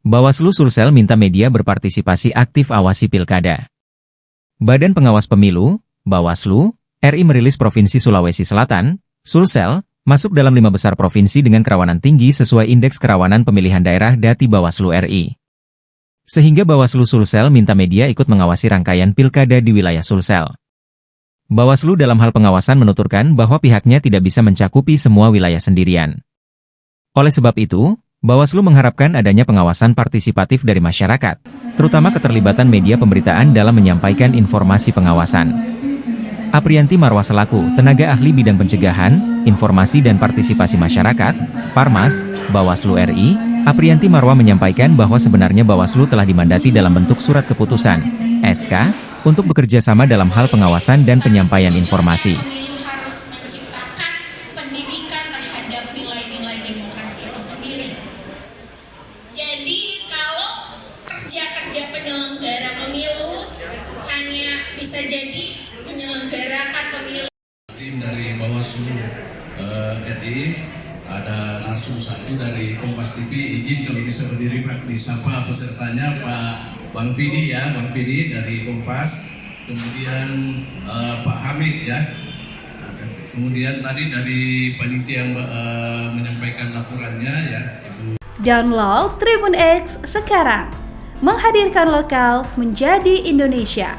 Bawaslu Sulsel minta media berpartisipasi aktif awasi pilkada. Badan Pengawas Pemilu, Bawaslu, RI merilis Provinsi Sulawesi Selatan, Sulsel, masuk dalam 5 besar provinsi dengan kerawanan tinggi sesuai Indeks Kerawanan Pemilihan Daerah Dati Bawaslu RI. Sehingga Bawaslu Sulsel minta media ikut mengawasi rangkaian pilkada di wilayah Sulsel. Bawaslu dalam hal pengawasan menuturkan bahwa pihaknya tidak bisa mencakupi semua wilayah sendirian. Oleh sebab itu, Bawaslu mengharapkan adanya pengawasan partisipatif dari masyarakat, terutama keterlibatan media pemberitaan dalam menyampaikan informasi pengawasan. Aprianti Marwah selaku tenaga ahli bidang pencegahan, informasi dan partisipasi masyarakat, Parmas, Bawaslu RI, Aprianti Marwah menyampaikan bahwa sebenarnya Bawaslu telah dimandati dalam bentuk surat keputusan, SK, untuk bekerja sama dalam hal pengawasan dan penyampaian informasi. Harus menciptakan pendidikan terhadap nilai-nilai demokrasi itu sendiri. Jadi kalau kerja-kerja penyelenggara pemilu hanya bisa jadi menyelenggarakan pemilu. Tim dari Bawaslu RI ada langsung satu dari Kompas TV, izin kalau bisa berdiri Pak, disapa pesertanya Pak Bang Fidi ya, Bang Fidi dari Kompas, kemudian Pak Hamid ya, kemudian tadi dari panitia yang menyampaikan laporannya ya Ibu. Download Tribun X sekarang, menghadirkan lokal menjadi Indonesia.